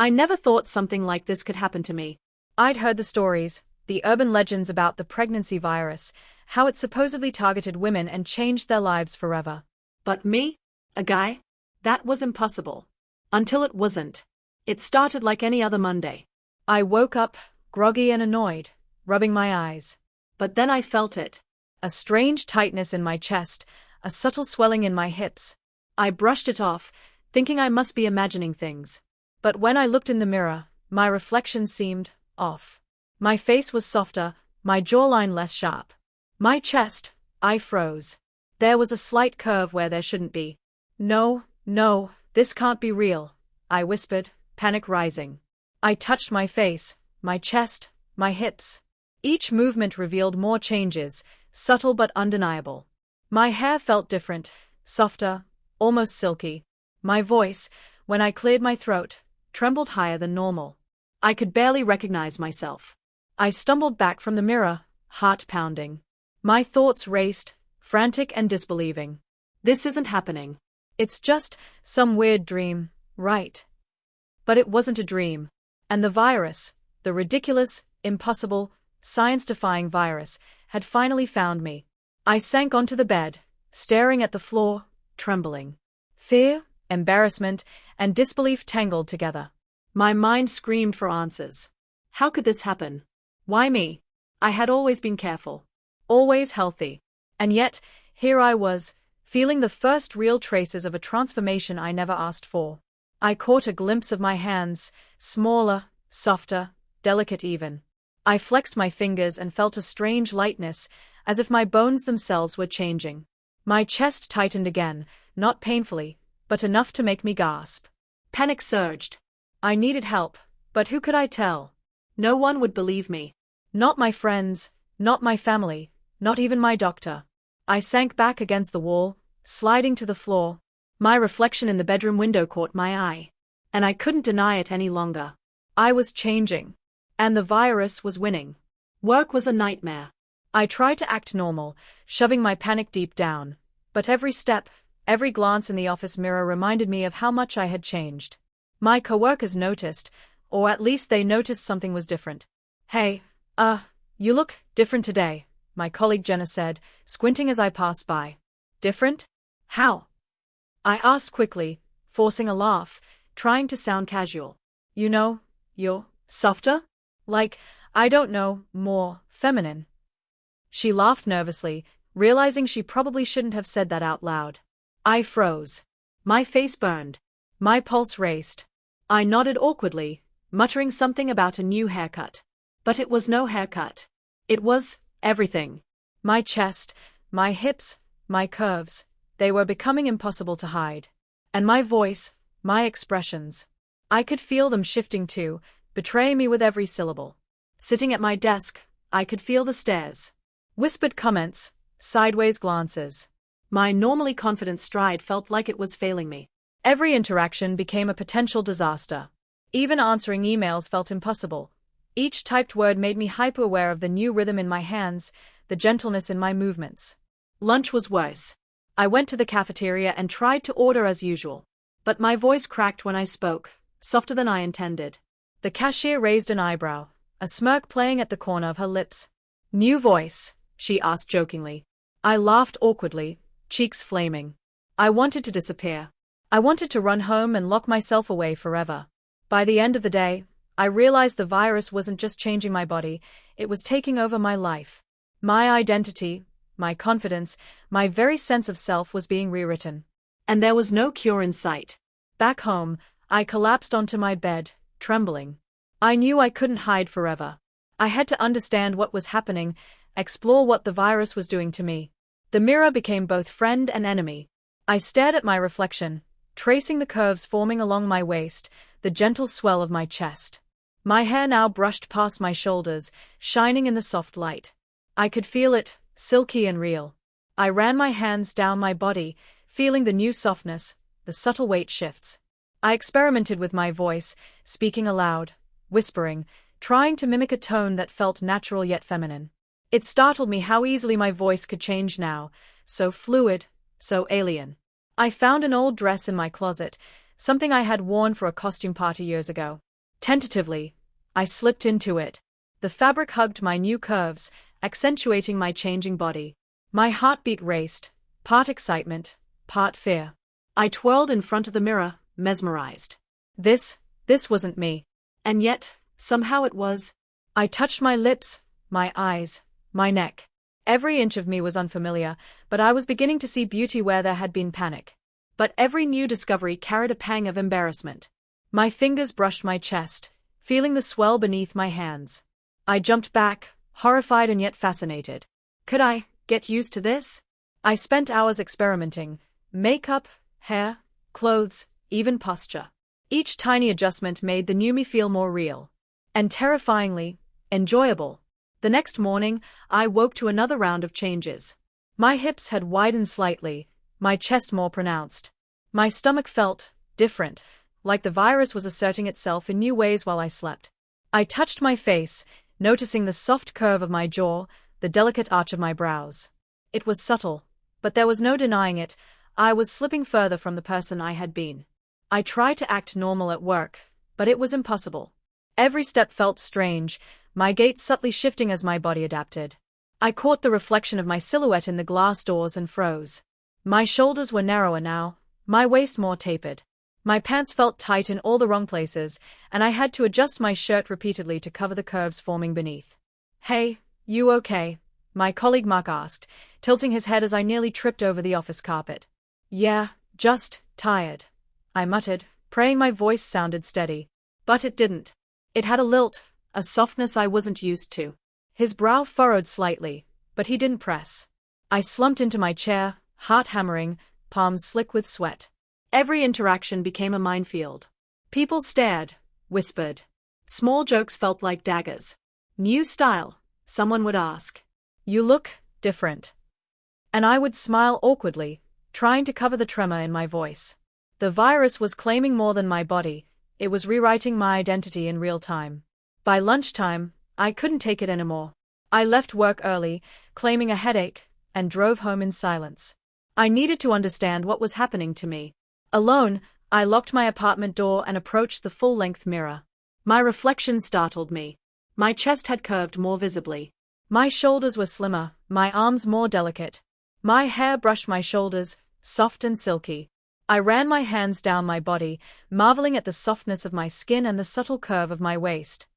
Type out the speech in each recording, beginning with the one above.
I never thought something like this could happen to me. I'd heard the stories, the urban legends about the pregnancy virus, how it supposedly targeted women and changed their lives forever. But me? A guy? That was impossible. Until it wasn't. It started like any other Monday. I woke up, groggy and annoyed, rubbing my eyes. But then I felt it. A strange tightness in my chest, a subtle swelling in my hips. I brushed it off, thinking I must be imagining things. But when I looked in the mirror, my reflection seemed off. My face was softer, my jawline less sharp. My chest, I froze. There was a slight curve where there shouldn't be. No, this can't be real, I whispered, panic rising. I touched my face, my chest, my hips. Each movement revealed more changes, subtle but undeniable. My hair felt different, softer, almost silky. My voice, when I cleared my throat, trembled higher than normal. I could barely recognize myself. I stumbled back from the mirror, heart pounding. My thoughts raced, frantic and disbelieving. This isn't happening. It's just some weird dream, right? But it wasn't a dream. And the virus, the ridiculous, impossible, science-defying virus, had finally found me. I sank onto the bed, staring at the floor, trembling. Fear, embarrassment, and disbelief tangled together. My mind screamed for answers. How could this happen? Why me? I had always been careful. Always healthy. And yet, here I was, feeling the first real traces of a transformation I never asked for. I caught a glimpse of my hands, smaller, softer, delicate even. I flexed my fingers and felt a strange lightness, as if my bones themselves were changing. My chest tightened again, not painfully, but enough to make me gasp. Panic surged. I needed help, but who could I tell? No one would believe me. Not my friends, not my family, not even my doctor. I sank back against the wall, sliding to the floor. My reflection in the bedroom window caught my eye, and I couldn't deny it any longer. I was changing, and the virus was winning. Work was a nightmare. I tried to act normal, shoving my panic deep down, but every step, every glance in the office mirror reminded me of how much I had changed. My coworkers noticed, or at least they noticed something was different. "Hey, you look different today," my colleague Jenna said, squinting as I passed by. "Different? How?" I asked quickly, forcing a laugh, trying to sound casual. "You're softer? Like, I don't know, more feminine." She laughed nervously, realizing she probably shouldn't have said that out loud. I froze. My face burned. My pulse raced. I nodded awkwardly, muttering something about a new haircut. But it was no haircut. It was everything. My chest, my hips, my curves, they were becoming impossible to hide. And my voice, my expressions. I could feel them shifting too, betraying me with every syllable. Sitting at my desk, I could feel the stares. Whispered comments, sideways glances. My normally confident stride felt like it was failing me. Every interaction became a potential disaster. Even answering emails felt impossible. Each typed word made me hyper-aware of the new rhythm in my hands, the gentleness in my movements. Lunch was worse. I went to the cafeteria and tried to order as usual. But my voice cracked when I spoke, softer than I intended. The cashier raised an eyebrow, a smirk playing at the corner of her lips. "New voice?" she asked jokingly. I laughed awkwardly, cheeks flaming. I wanted to disappear. I wanted to run home and lock myself away forever. By the end of the day, I realized the virus wasn't just changing my body, it was taking over my life. My identity, my confidence, my very sense of self was being rewritten. And there was no cure in sight. Back home, I collapsed onto my bed, trembling. I knew I couldn't hide forever. I had to understand what was happening, explore what the virus was doing to me. The mirror became both friend and enemy. I stared at my reflection, tracing the curves forming along my waist, the gentle swell of my chest. My hair now brushed past my shoulders, shining in the soft light. I could feel it, silky and real. I ran my hands down my body, feeling the new softness, the subtle weight shifts. I experimented with my voice, speaking aloud, whispering, trying to mimic a tone that felt natural yet feminine. It startled me how easily my voice could change now, so fluid, so alien. I found an old dress in my closet, something I had worn for a costume party years ago. Tentatively, I slipped into it. The fabric hugged my new curves, accentuating my changing body. My heartbeat raced, part excitement, part fear. I twirled in front of the mirror, mesmerized. This wasn't me. And yet, somehow it was. I touched my lips, my eyes, my neck. Every inch of me was unfamiliar, but I was beginning to see beauty where there had been panic. But every new discovery carried a pang of embarrassment. My fingers brushed my chest, feeling the swell beneath my hands. I jumped back, horrified and yet fascinated. Could I get used to this? I spent hours experimenting. Makeup, hair, clothes, even posture. Each tiny adjustment made the new me feel more real. And terrifyingly enjoyable. The next morning, I woke to another round of changes. My hips had widened slightly, my chest more pronounced. My stomach felt different, like the virus was asserting itself in new ways while I slept. I touched my face, noticing the soft curve of my jaw, the delicate arch of my brows. It was subtle, but there was no denying it. I was slipping further from the person I had been. I tried to act normal at work, but it was impossible. Every step felt strange, my gait subtly shifting as my body adapted. I caught the reflection of my silhouette in the glass doors and froze. My shoulders were narrower now, my waist more tapered. My pants felt tight in all the wrong places, and I had to adjust my shirt repeatedly to cover the curves forming beneath. "Hey, you okay?" my colleague Mark asked, tilting his head as I nearly tripped over the office carpet. "Yeah, just tired," I muttered, praying my voice sounded steady. But it didn't. It had a lilt, a softness I wasn't used to. His brow furrowed slightly, but he didn't press. I slumped into my chair, heart hammering, palms slick with sweat. Every interaction became a minefield. People stared, whispered. Small jokes felt like daggers. "New style," someone would ask. "You look different." And I would smile awkwardly, trying to cover the tremor in my voice. The virus was claiming more than my body, it was rewriting my identity in real time. By lunchtime, I couldn't take it anymore. I left work early, claiming a headache, and drove home in silence. I needed to understand what was happening to me. Alone, I locked my apartment door and approached the full-length mirror. My reflection startled me. My chest had curved more visibly. My shoulders were slimmer, my arms more delicate. My hair brushed my shoulders, soft and silky. I ran my hands down my body, marveling at the softness of my skin and the subtle curve of my waist.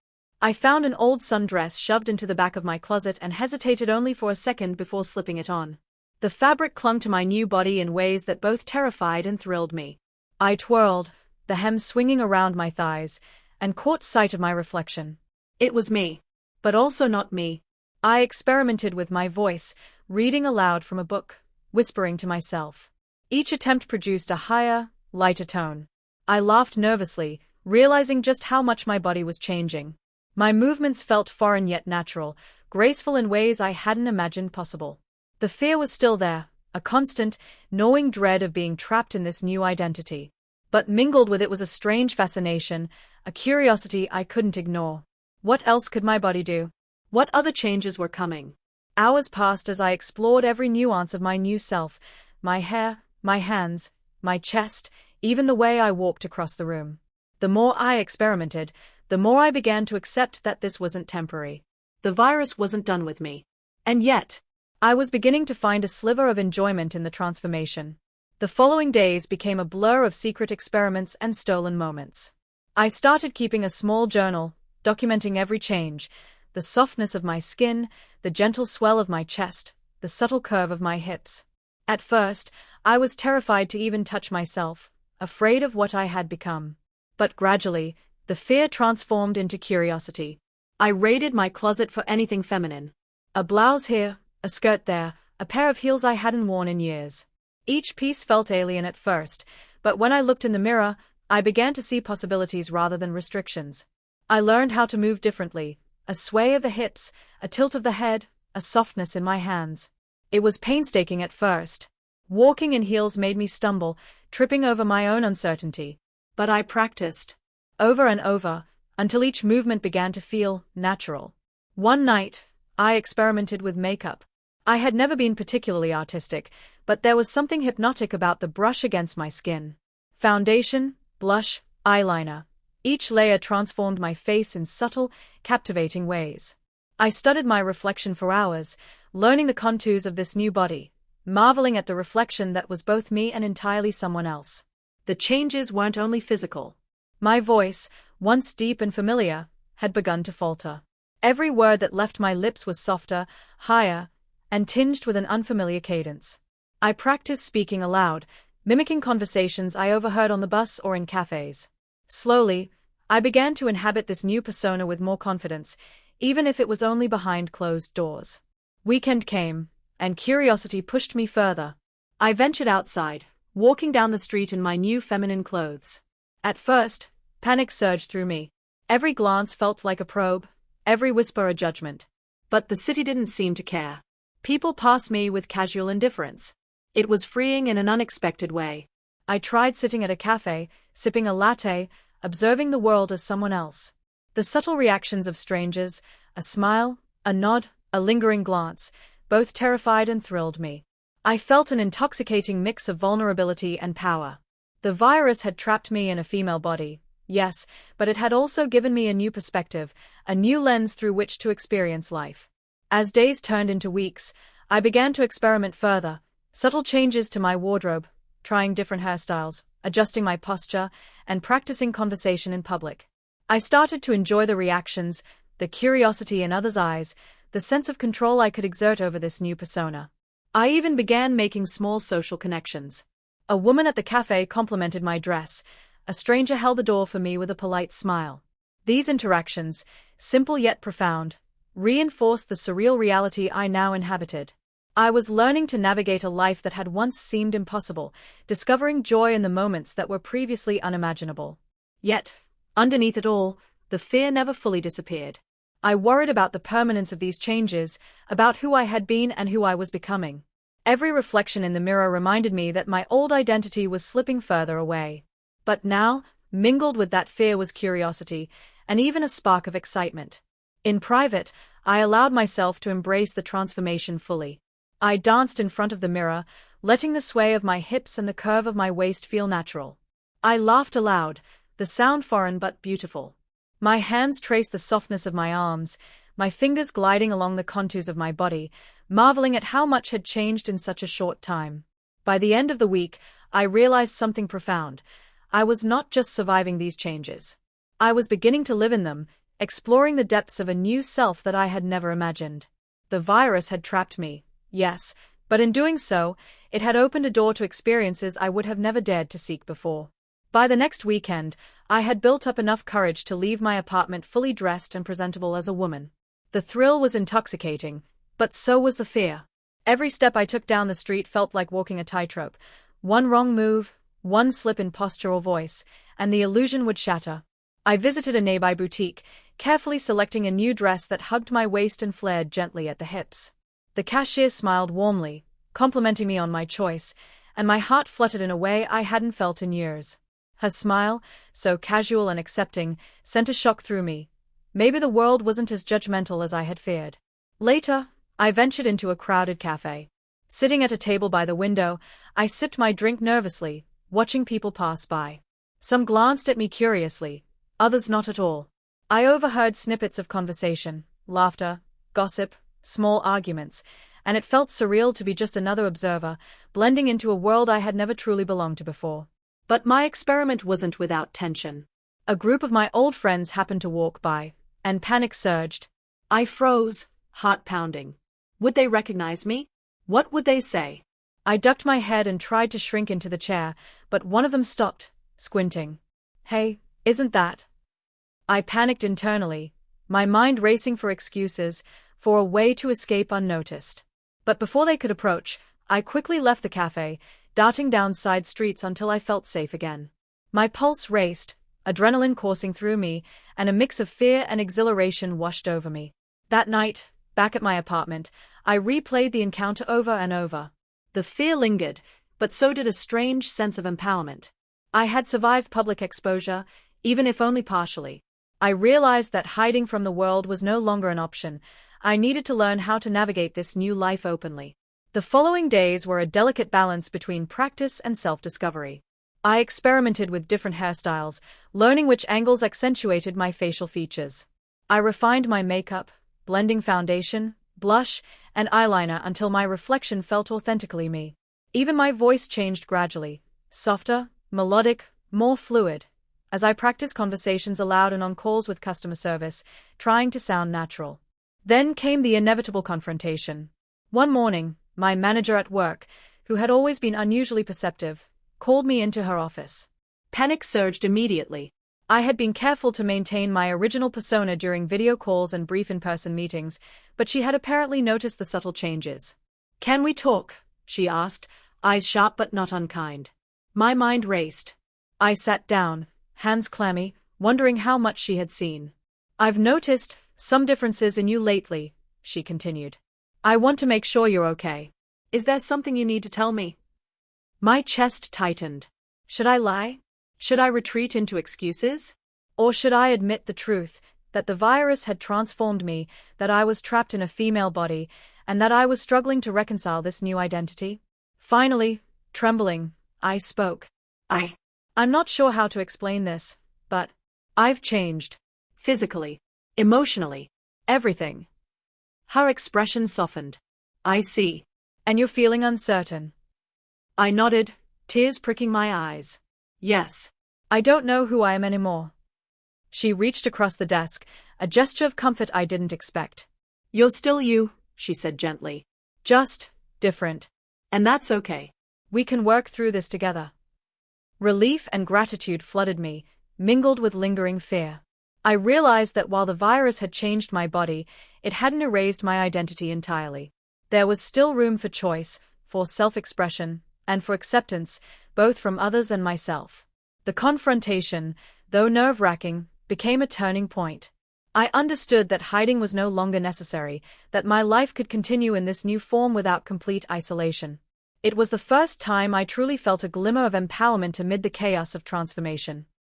I found an old sundress shoved into the back of my closet and hesitated only for a second before slipping it on. The fabric clung to my new body in ways that both terrified and thrilled me. I twirled, the hem swinging around my thighs, and caught sight of my reflection. It was me. But also not me. I experimented with my voice, reading aloud from a book, whispering to myself. Each attempt produced a higher, lighter tone. I laughed nervously, realizing just how much my body was changing. My movements felt foreign yet natural, graceful in ways I hadn't imagined possible. The fear was still there, a constant, gnawing dread of being trapped in this new identity. But mingled with it was a strange fascination, a curiosity I couldn't ignore. What else could my body do? What other changes were coming? Hours passed as I explored every nuance of my new self, my hair, my hands, my chest, even the way I walked across the room. The more I experimented, the more I began to accept that this wasn't temporary. The virus wasn't done with me. And yet, I was beginning to find a sliver of enjoyment in the transformation. The following days became a blur of secret experiments and stolen moments. I started keeping a small journal, documenting every change, the softness of my skin, the gentle swell of my chest, the subtle curve of my hips. At first, I was terrified to even touch myself, afraid of what I had become. But gradually, the fear transformed into curiosity. I raided my closet for anything feminine. A blouse here, a skirt there, a pair of heels I hadn't worn in years. Each piece felt alien at first, but when I looked in the mirror, I began to see possibilities rather than restrictions. I learned how to move differently, a sway of the hips, a tilt of the head, a softness in my hands. It was painstaking at first. Walking in heels made me stumble, tripping over my own uncertainty. But I practiced. Over and over, until each movement began to feel natural. One night, I experimented with makeup. I had never been particularly artistic, but there was something hypnotic about the brush against my skin. Foundation, blush, eyeliner. Each layer transformed my face in subtle, captivating ways. I studied my reflection for hours, learning the contours of this new body, marveling at the reflection that was both me and entirely someone else. The changes weren't only physical. My voice, once deep and familiar, had begun to falter. Every word that left my lips was softer, higher, and tinged with an unfamiliar cadence. I practiced speaking aloud, mimicking conversations I overheard on the bus or in cafes. Slowly, I began to inhabit this new persona with more confidence, even if it was only behind closed doors. Weekend came, and curiosity pushed me further. I ventured outside, walking down the street in my new feminine clothes. At first, panic surged through me. Every glance felt like a probe, every whisper a judgment. But the city didn't seem to care. People passed me with casual indifference. It was freeing in an unexpected way. I tried sitting at a cafe, sipping a latte, observing the world as someone else. The subtle reactions of strangers, a smile, a nod, a lingering glance, both terrified and thrilled me. I felt an intoxicating mix of vulnerability and power. The virus had trapped me in a female body, yes, but it had also given me a new perspective, a new lens through which to experience life. As days turned into weeks, I began to experiment further, subtle changes to my wardrobe, trying different hairstyles, adjusting my posture, and practicing conversation in public. I started to enjoy the reactions, the curiosity in others' eyes, the sense of control I could exert over this new persona. I even began making small social connections. A woman at the cafe complimented my dress. A stranger held the door for me with a polite smile. These interactions, simple yet profound, reinforced the surreal reality I now inhabited. I was learning to navigate a life that had once seemed impossible, discovering joy in the moments that were previously unimaginable. Yet, underneath it all, the fear never fully disappeared. I worried about the permanence of these changes, about who I had been and who I was becoming. Every reflection in the mirror reminded me that my old identity was slipping further away. But now, mingled with that fear was curiosity, and even a spark of excitement. In private, I allowed myself to embrace the transformation fully. I danced in front of the mirror, letting the sway of my hips and the curve of my waist feel natural. I laughed aloud, the sound foreign but beautiful. My hands traced the softness of my arms, my fingers gliding along the contours of my body, marveling at how much had changed in such a short time. By the end of the week, I realized something profound. I was not just surviving these changes. I was beginning to live in them, exploring the depths of a new self that I had never imagined. The virus had trapped me, yes, but in doing so, it had opened a door to experiences I would have never dared to seek before. By the next weekend, I had built up enough courage to leave my apartment fully dressed and presentable as a woman. The thrill was intoxicating, but so was the fear. Every step I took down the street felt like walking a tightrope. One wrong move, one slip in posture or voice, and the illusion would shatter. I visited a nearby boutique, carefully selecting a new dress that hugged my waist and flared gently at the hips. The cashier smiled warmly, complimenting me on my choice, and my heart fluttered in a way I hadn't felt in years. Her smile, so casual and accepting, sent a shock through me. Maybe the world wasn't as judgmental as I had feared. Later, I ventured into a crowded cafe. Sitting at a table by the window, I sipped my drink nervously, watching people pass by. Some glanced at me curiously, others not at all. I overheard snippets of conversation, laughter, gossip, small arguments, and it felt surreal to be just another observer, blending into a world I had never truly belonged to before. But my experiment wasn't without tension. A group of my old friends happened to walk by, and panic surged. I froze, heart pounding. Would they recognize me? What would they say? I ducked my head and tried to shrink into the chair, but one of them stopped, squinting. Hey, isn't that? I panicked internally, my mind racing for excuses, for a way to escape unnoticed. But before they could approach, I quickly left the cafe, darting down side streets until I felt safe again. My pulse raced, adrenaline coursing through me, and a mix of fear and exhilaration washed over me. That night, back at my apartment, I replayed the encounter over and over. The fear lingered, but so did a strange sense of empowerment. I had survived public exposure, even if only partially. I realized that hiding from the world was no longer an option. I needed to learn how to navigate this new life openly. The following days were a delicate balance between practice and self-discovery. I experimented with different hairstyles, learning which angles accentuated my facial features. I refined my makeup, blending foundation, blush, and eyeliner until my reflection felt authentically me. Even my voice changed gradually, softer, melodic, more fluid, as I practiced conversations aloud and on calls with customer service, trying to sound natural. Then came the inevitable confrontation. One morning, my manager at work, who had always been unusually perceptive, called me into her office. Panic surged immediately. I had been careful to maintain my original persona during video calls and brief in-person meetings, but she had apparently noticed the subtle changes. "Can we talk?" she asked, eyes sharp but not unkind. My mind raced. I sat down, hands clammy, wondering how much she had seen. "I've noticed some differences in you lately," she continued. "I want to make sure you're okay." "Is there something you need to tell me?" My chest tightened. Should I lie? Should I retreat into excuses? Or should I admit the truth, that the virus had transformed me, that I was trapped in a female body, and that I was struggling to reconcile this new identity? Finally, trembling, I spoke. I'm not sure how to explain this, but I've changed. Physically, emotionally, Everything. her expression softened. "I see." And you're feeling uncertain. I nodded, tears pricking my eyes. "Yes." I don't know who I am anymore. She reached across the desk, a gesture of comfort I didn't expect. "You're still you," she said gently. Just different. "And that's okay." We can work through this together. Relief and gratitude flooded me, mingled with lingering fear. I realized that while the virus had changed my body, it hadn't erased my identity entirely. There was still room for choice, for self-expression, and for acceptance, both from others and myself. The confrontation, though nerve-wracking, became a turning point. I understood that hiding was no longer necessary, that my life could continue in this new form without complete isolation. It was the first time I truly felt a glimmer of empowerment amid the chaos of transformation.